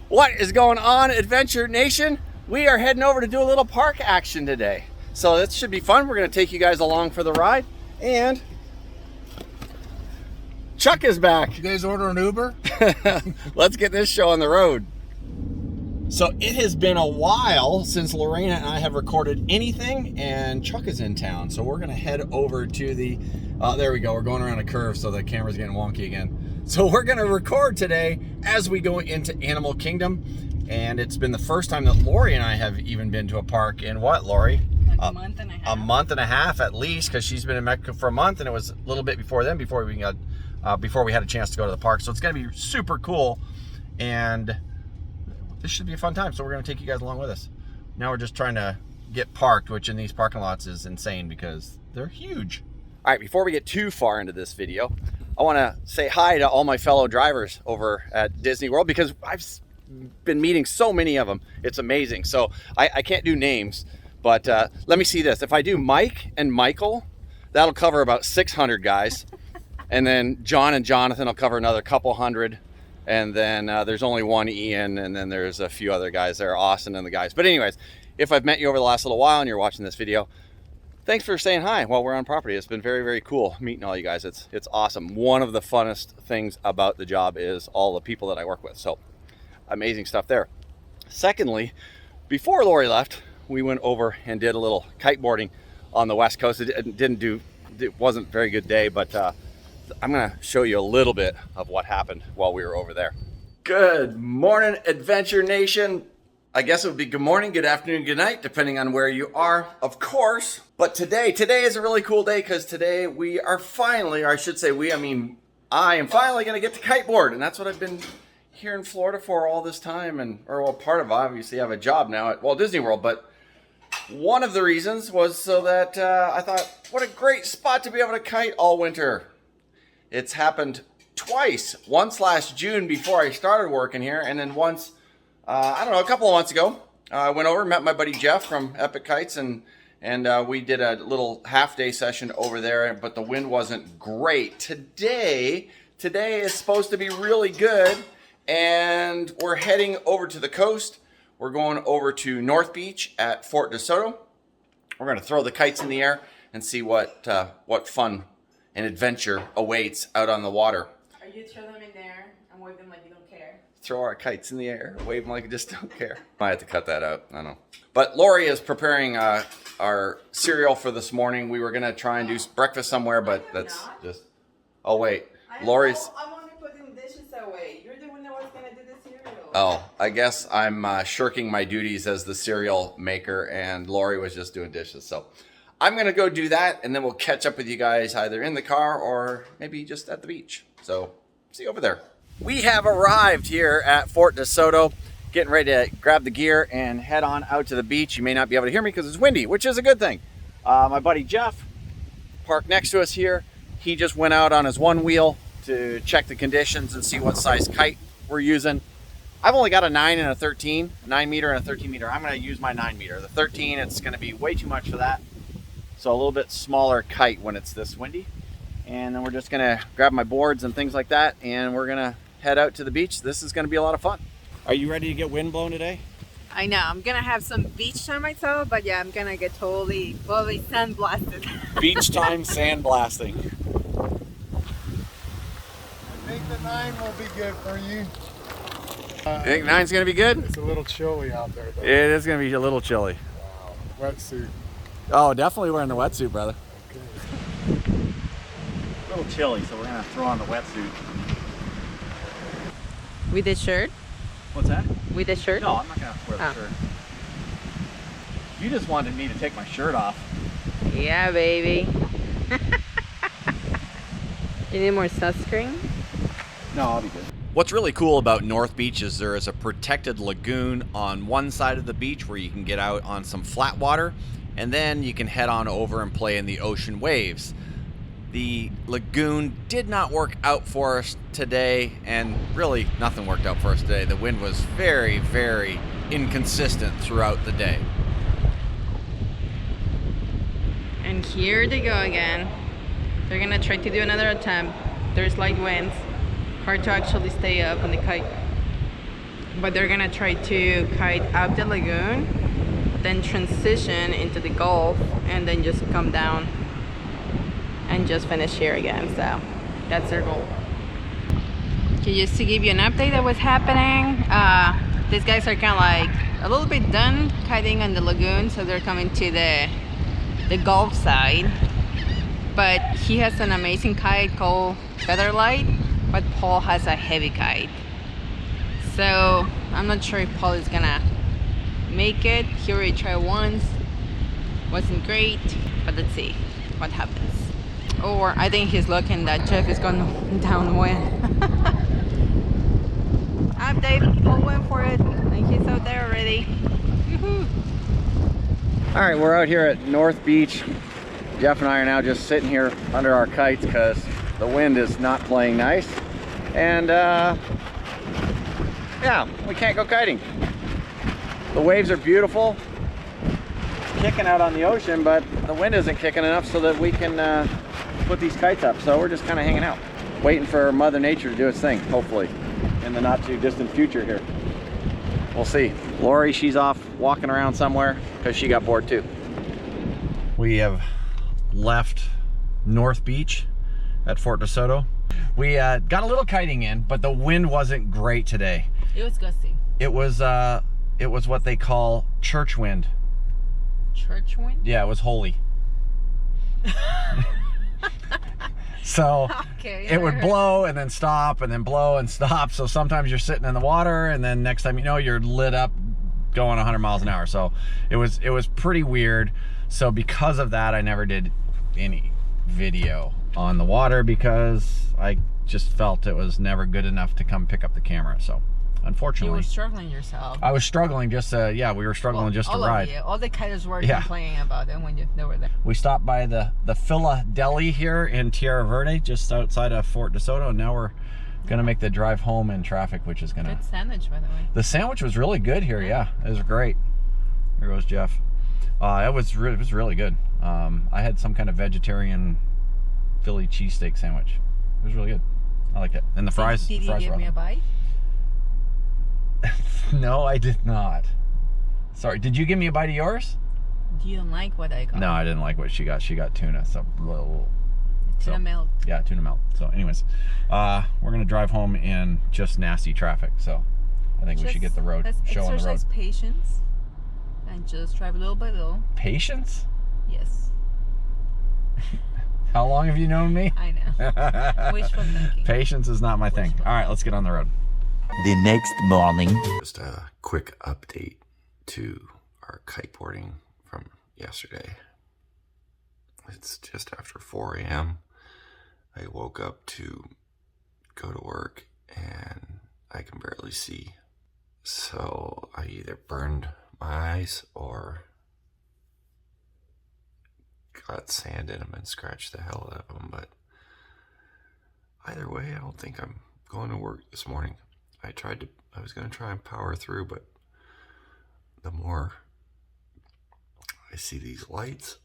What is going on, Adventure Nation? We are heading over to do a little park action today. So this should be fun. We're going to take you guys along for the ride. And Chuck is back. You guys order an Uber? Let's get this show on the road. So it has been a while since Lorena and I have recorded anything, and Chuck is in town. So we're going to head over to the, there we go. We're going around a curve, so the camera's getting wonky again. So we're going to record today as we go into Animal Kingdom. And it's been the first time that Lori and I have even been to a park in what, Lori? Like a month and a half. A month and a half at least, because she's been in Mexico for a month, and it was a little bit before then, before we had a chance to go to the park. So it's going to be super cool, and this should be a fun time. So we're going to take you guys along with us. Now we're just trying to get parked, which in these parking lots is insane because they're huge. All right, before we get too far into this video, I want to say hi to all my fellow drivers over at Disney World, because I've been meeting so many of them. It's amazing. So I can't do names, but let me see this. If I do Mike and Michael, that'll cover about 600 guys. And then John and Jonathan will cover another couple hundred. And then there's only one Ian, and then there's a few other guys there, Austin and the guys. But anyways, if I've met you over the last little while and you're watching this video, thanks for saying hi while we're on property. It's been very, very cool meeting all you guys. It's awesome. One of the funnest things about the job is all the people that I work with. So amazing stuff there. Secondly, before Lori left, we went over and did a little kiteboarding on the West Coast. It wasn't a very good day, but I'm gonna show you a little bit of what happened while we were over there. Good morning, Adventure Nation. I guess it would be good morning, good afternoon, good night, depending on where you are, of course. But today is a really cool day, because today we are finally, or I should say I am finally gonna get to kiteboard, and that's what I've been here in Florida for all this time, part of, obviously I have a job now at Walt Disney World, but one of the reasons was so that I thought, what a great spot to be able to kite all winter. It's happened twice. Once last June before I started working here, and then once, I don't know, a couple of months ago. I went over, met my buddy Jeff from Epic Kites, and we did a little half-day session over there, but the wind wasn't great. Today is supposed to be really good, and we're heading over to the coast. We're going over to North Beach at Fort Desoto. We're going to throw the kites in the air and see what fun and adventure awaits out on the water. Are you throw them in there and wave them like you don't care? Throw our kites in the air, wave them like you just don't care. Might have to cut that out, I don't know. But Lori is preparing our cereal for this morning. We were going to try and do breakfast somewhere, but that's just... Oh, wait. Lori's... I'm only putting dishes away. You're the one that was going to do the cereal. Oh, I guess I'm shirking my duties as the cereal maker, and Lori was just doing dishes. So I'm going to go do that, and then we'll catch up with you guys either in the car or maybe just at the beach. So see you over there. We have arrived here at Fort Desoto, getting ready to grab the gear and head on out to the beach. You may not be able to hear me because it's windy, which is a good thing. My buddy Jeff, parked next to us here, he just went out on his one wheel to check the conditions and see what size kite we're using. I've only got a 9 and a 13, 9 meter and a 13 meter. I'm going to use my 9 meter. The 13, it's going to be way too much for that. So a little bit smaller kite when it's this windy. And then we're just going to grab my boards and things like that, and we're going to head out to the beach. This is going to be a lot of fun. Are you ready to get wind blown today? I know. I'm going to have some beach time myself, but yeah, I'm going to get totally sandblasted. Beach time sandblasting. I think the 9 will be good for you. You think 9's going to be good? It's a little chilly out there, though. It is going to be a little chilly. Wow. Wetsuit. Oh, definitely wearing the wetsuit, brother. Okay. A little chilly, so we're going to throw on the wetsuit. With the shirt? What's that? With the shirt? No, I'm not going to wear the shirt. You just wanted me to take my shirt off. Yeah, baby. You need more sunscreen? No, I'll be good. What's really cool about North Beach is there is a protected lagoon on one side of the beach where you can get out on some flat water, and then you can head on over and play in the ocean waves. The lagoon did not work out for us today, and really nothing worked out for us today. The wind was very, very inconsistent throughout the day. And here they go again. They're gonna try to do another attempt. There's light winds. Hard to actually stay up on the kite. but they're gonna try to kite up the lagoon, then transition into the Gulf, and then just come down and just finish here again. So that's their goal. Okay, just to give you an update of what's happening, these guys are kind of like a little bit done kiting on the lagoon, so they're coming to the Gulf side. But he has an amazing kite called Featherlight, but Paul has a heavy kite. So I'm not sure if Paul is gonna make it. He already tried once, wasn't great, but let's see what happens. Or I think he's looking that Jeff is going downwind. Update, Paul went for it, and he's out there already. All right, we're out here at North Beach. Jeff and I are now just sitting here under our kites because the wind is not playing nice. And yeah, we can't go kiting. The waves are beautiful, kicking out on the ocean, but the wind isn't kicking enough so that we can put these kites up. So we're just kind of hanging out, waiting for Mother Nature to do its thing, hopefully, in the not too distant future here. We'll see. Lori, she's off walking around somewhere because she got bored too. We have left North Beach at Fort Desoto. We got a little kiting in, but the wind wasn't great today. It was gusty. It was what they call church wind. Church wind? Yeah, it was holy. So okay, it would blow and then stop and then blow and stop. So sometimes you're sitting in the water and then next time you know you're lit up going 100 miles an hour. So it was pretty weird. So because of that, I never did any video on the water because I just felt it was never good enough to come pick up the camera. So unfortunately, you were struggling yourself. I was struggling just to, yeah, we were struggling just to ride. All the kiters were complaining about it when they were there. We stopped by the Phila Deli here in Tierra Verde, just outside of Fort Desoto, and now we're gonna make the drive home in traffic, which is gonna... Good sandwich, by the way. The sandwich was really good here, yeah. It was great. Here goes Jeff. It was really good. I had some kind of vegetarian Philly cheesesteak sandwich. It was really good. I liked it. And the fries. Did you give me a bite? No, I did not. Sorry, did you give me a bite of yours? You don't like what I got? No, I didn't like what she got. She got tuna. Tuna melt. Yeah, tuna melt. So anyways, we're gonna drive home in just nasty traffic. So I think we should get the road show on the road. Exercise patience and just drive little by little. Patience? Yes. How long have you known me? I know. Wishful thinking. Patience is not my thing. All right, let's get on the road. The next morning. Just a quick update to our kiteboarding from yesterday. It's just after 4 a.m. I woke up to go to work and I can barely see. So I either burned my eyes or got sand in them and scratched the hell out of them. But either way, I don't think I'm going to work this morning. I was going to try and power through, but the more I see these lights,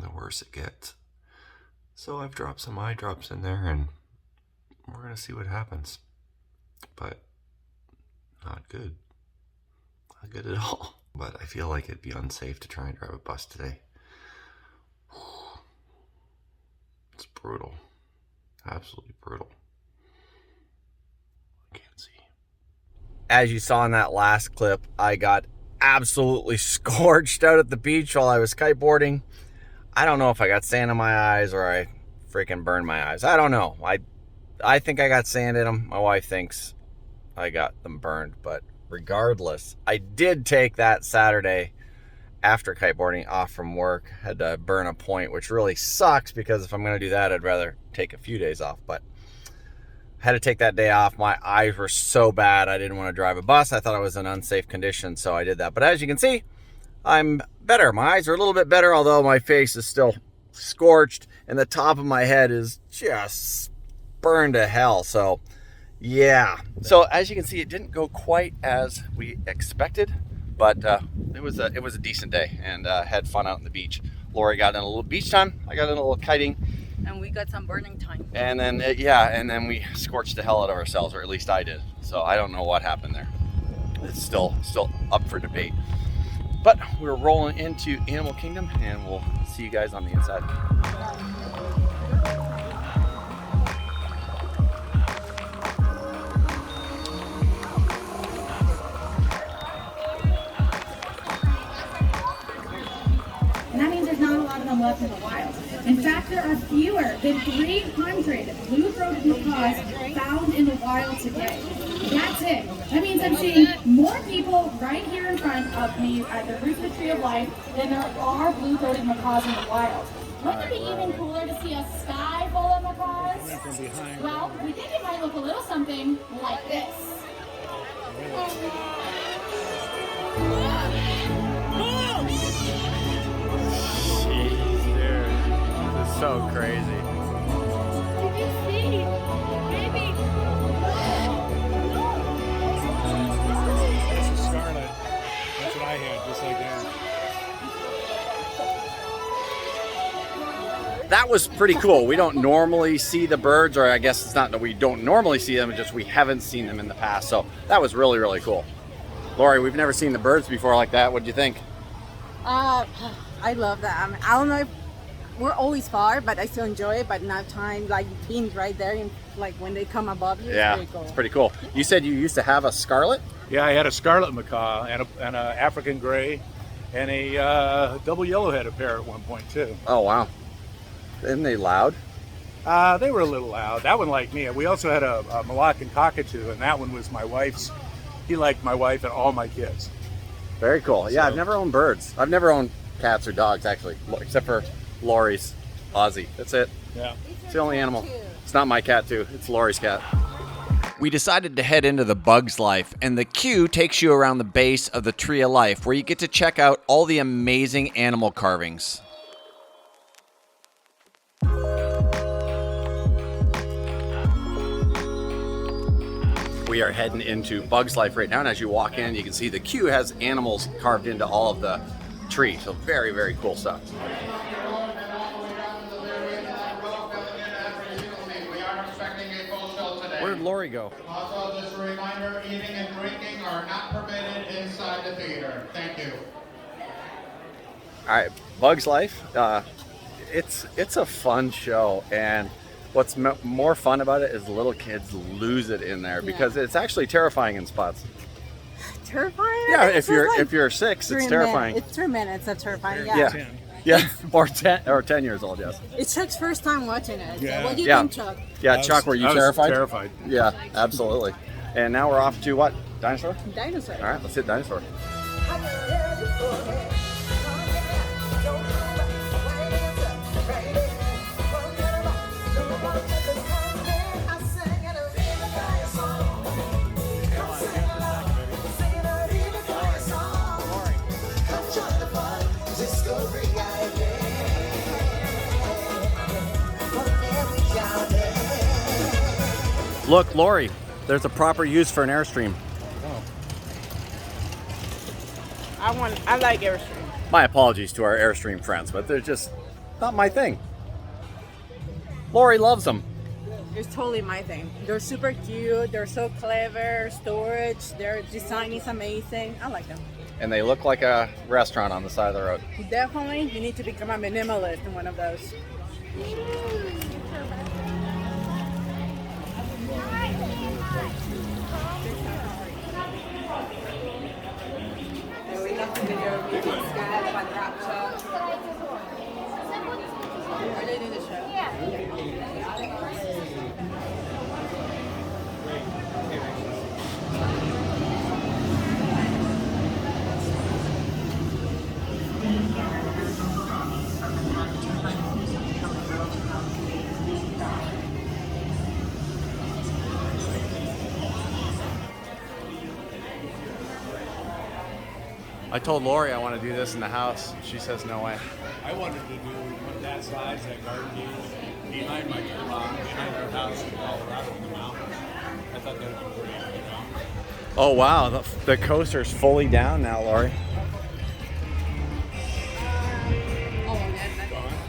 the worse it gets. So I've dropped some eye drops in there and we're going to see what happens. But not good. Not good at all. But I feel like it'd be unsafe to try and drive a bus today. It's brutal. Absolutely brutal. I can't see. As you saw in that last clip, I got absolutely scorched out at the beach while I was kiteboarding. I don't know if I got sand in my eyes or I freaking burned my eyes. I don't know. I think I got sand in them. My wife thinks I got them burned. But regardless, I did take that Saturday after kiteboarding off from work. Had to burn a point, which really sucks because if I'm going to do that, I'd rather take a few days off. But had to take that day off. My eyes were so bad I didn't want to drive a bus. I thought it was an unsafe condition, so I did that. But as you can see, I'm better. My eyes are a little bit better, although my face is still scorched and the top of my head is just burned to hell. So yeah. So as you can see, it didn't go quite as we expected, but it was a decent day and had fun out on the beach. Lori got in a little beach time. I got in a little kiting. And we got some burning time. And then, and then we scorched the hell out of ourselves, or at least I did. So I don't know what happened there. it's still up for debate. But we're rolling into Animal Kingdom, and we'll see you guys on the inside. And that means there's not a lot of them left in the wild. In fact, there are fewer than 300 blue-throated macaws found in the wild today. That's it. That means I'm seeing more people right here in front of me at the root of the Tree of Life than there are blue-throated macaws in the wild. Wouldn't it be even cooler to see a sky full of macaws? Well, we think it might look a little something like this. Jeez, dude. This is so crazy. Did you see? Baby. That's a scarlet. That's what I had, just like that. That was pretty cool. We don't normally see the birds, or I guess it's not that we don't normally see them, it's just we haven't seen them in the past. So that was really, really cool. Lori, we've never seen the birds before like that. What did you think? I love that. I mean, I don't know if we're always far, but I still enjoy it. But not time, like being right there, and like when they come above you, Yeah, it's pretty cool. it's pretty cool. You said you used to have a scarlet? Yeah, I had a scarlet macaw and an African gray and a double yellowheaded pair at one point too. Oh, wow. Isn't they loud? They were a little loud. That one liked me. We also had a Moroccan cockatoo, and that one was my wife's. He liked my wife and all my kids. Very cool. Yeah, So- I've never owned birds. I've never owned cats or dogs, actually, except for Lori's Aussie. That's it. Yeah. It's the only animal. It's not my cat, too. It's Lori's cat. We decided to head into the Bugs Life, and the queue takes you around the base of the Tree of Life, where you get to check out all the amazing animal carvings. We are heading into Bugs Life right now, and as you walk in, you can see the queue has animals carved into all of the trees. So very, very cool stuff. Where did Lori go? Also, just a reminder, eating and drinking are not permitted inside the theater. Thank you. All right, Bugs Life. It's a fun show, and what's more fun about it is the little kids lose it in there because it's actually terrifying in spots. Terrifying? Yeah, It's just if you're 6, it's terrifying. It's 3 minutes. That's terrifying. Yeah, yeah, or 10 years old. Yes. It's Chuck's first time watching it. Yeah. So what do you Yeah. think, Chuck? Yeah, Chuck, were you I was terrified? Terrified. Yeah, absolutely. And now we're off to what? Dinosaur? Dinosaur. All right, let's hit Dinosaur. Look, Lori, there's a proper use for an Airstream. I like Everest. My apologies to our Airstream friends, but they're just not my thing. Lori loves them. It's totally my thing. They're super cute. They're so clever. Storage. Their design is amazing. I like them. And they look like a restaurant on the side of the road. Definitely, you need to become a minimalist in one of those. I told Lori I want to do this in the house. She says no way. I wanted to do one that size, that garden cage, behind behind our house in Colorado in the mountains. I thought that would be great, you know. Oh wow, the coaster's fully down now, Lori.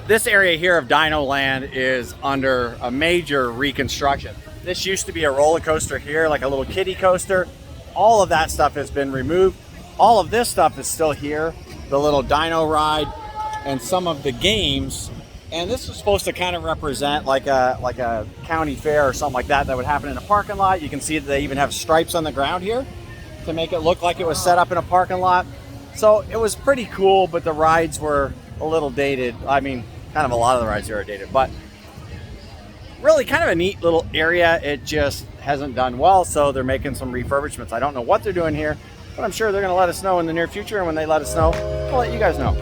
This area here of Dinoland is under a major reconstruction. This used to be a roller coaster here, like a little kiddie coaster. all of that stuff has been removed. All of this stuff is still here. The little dino ride and some of the games. And this was supposed to kind of represent like a county fair or something like that would happen in a parking lot. You can see that they even have stripes on the ground here to make it look like it was set up in a parking lot. So it was pretty cool, but the rides were a little dated. I mean, kind of a lot of the rides here are dated, but really kind of a neat little area. It just hasn't done well, so they're making some refurbishments. I don't know what they're doing here, but I'm sure they're going to let us know in the near future, and when they let us know, we'll let you guys know.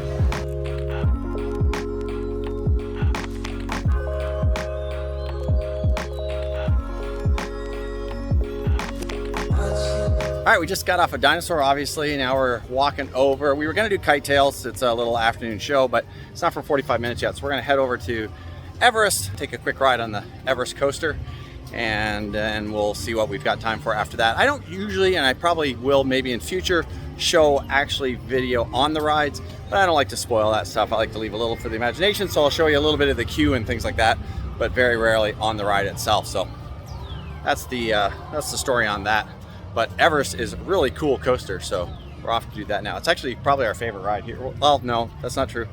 All right, we just got off a dinosaur, obviously. Now we're walking over. We were gonna do kite tails. It's a little afternoon show, but it's not for 45 minutes yet. So we're gonna head over to Everest, take a quick ride on the Everest coaster, and then we'll see what we've got time for after that. I don't usually, and I probably will maybe in future, show actually video on the rides, but I don't like to spoil that stuff. I like to leave a little for the imagination, so I'll show you a little bit of the queue and things like that, but very rarely on the ride itself. So that's the story on that. But Everest is a really cool coaster, so we're off to do that now. It's actually probably our favorite ride here. Well, no, that's not true.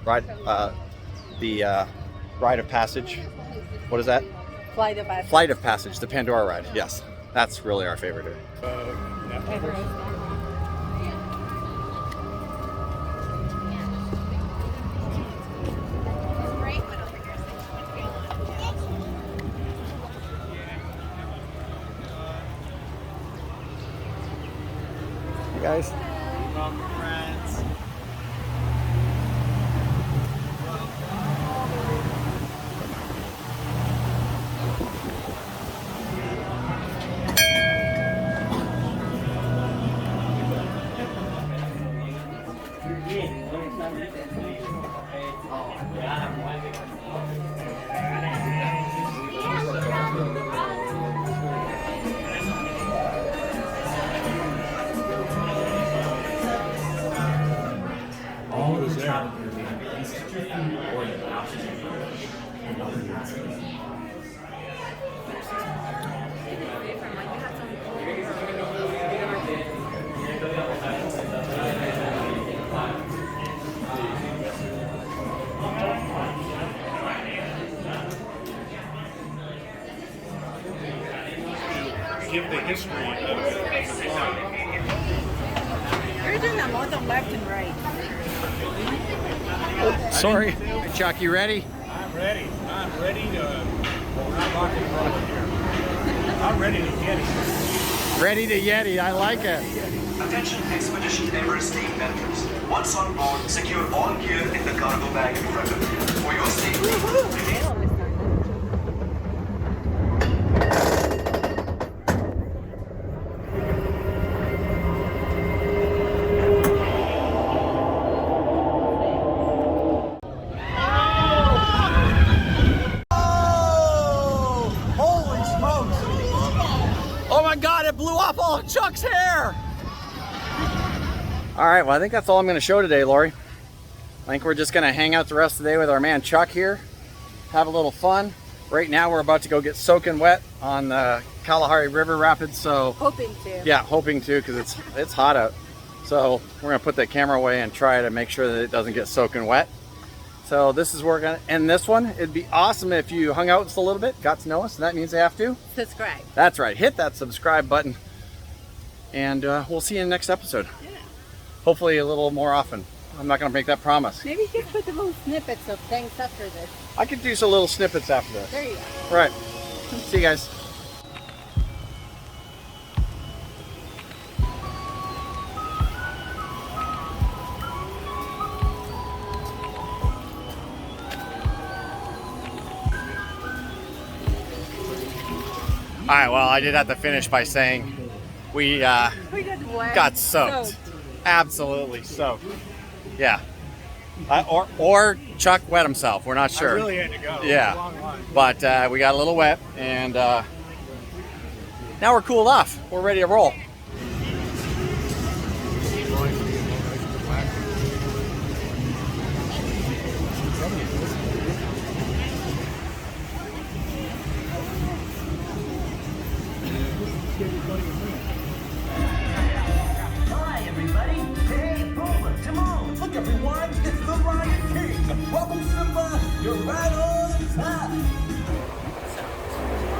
The Rite of Passage. What is that? Flight of Passage. Flight of Passage, the Pandora ride. Yes, that's really our favorite here. Everest. Guys. friends. Give the history of the farm. We're doing a lot of left and right. Sorry. Chuck, you ready? I'm ready. I'm ready to rock and roll here. I'm ready to get it. Ready to Yeti, I like it. Attention Expedition Everest team members. Once on board, secure all gear in the cargo bag in front of you. For your safety. All of Chuck's hair. All right, well, I think that's all I'm going to show today, Lori. I think we're just going to hang out the rest of the day with our man Chuck here, have a little fun. Right now, we're about to go get soaking wet on the Kalahari River Rapids. So hoping to. Yeah, hoping to, because it's hot out. So we're going to put the camera away and try to make sure that it doesn't get soaking wet. So this is where we're going to end this one. It'd be awesome if you hung out with us a little bit, got to know us, and that means they have to subscribe. That's right. Hit that subscribe button. And we'll see you in the next episode. Yeah. Hopefully a little more often. I'm not going to make that promise. Maybe just put the little snippets of things after this. I could do some little snippets after this. There you go. Right. See you guys. All right, well, I did have to finish by saying we got soaked. Absolutely soaked. Yeah. Or Chuck wet himself. We're not sure. I really had to go. Yeah. But we got a little wet, and now we're cooled off. We're ready to roll. You're right on time.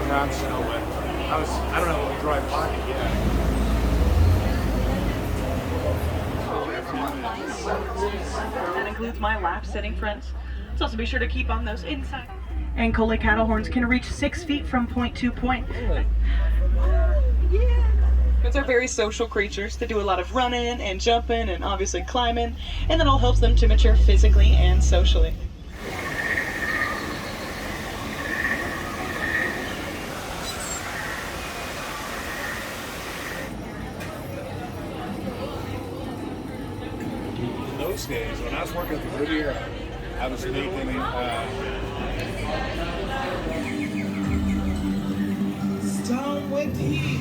No, I'm still, but I don't know what to drive pocket yet. That includes my lap setting fronts. Let's also be sure to keep on those inside. And Coley cattle horns can reach 6 feet from point to point. Yeah. Birds are very social creatures. They do a lot of running and jumping and obviously climbing, and that all helps them to mature physically and socially. In those days, when I was working at the Riviera, I was making Stone with heat.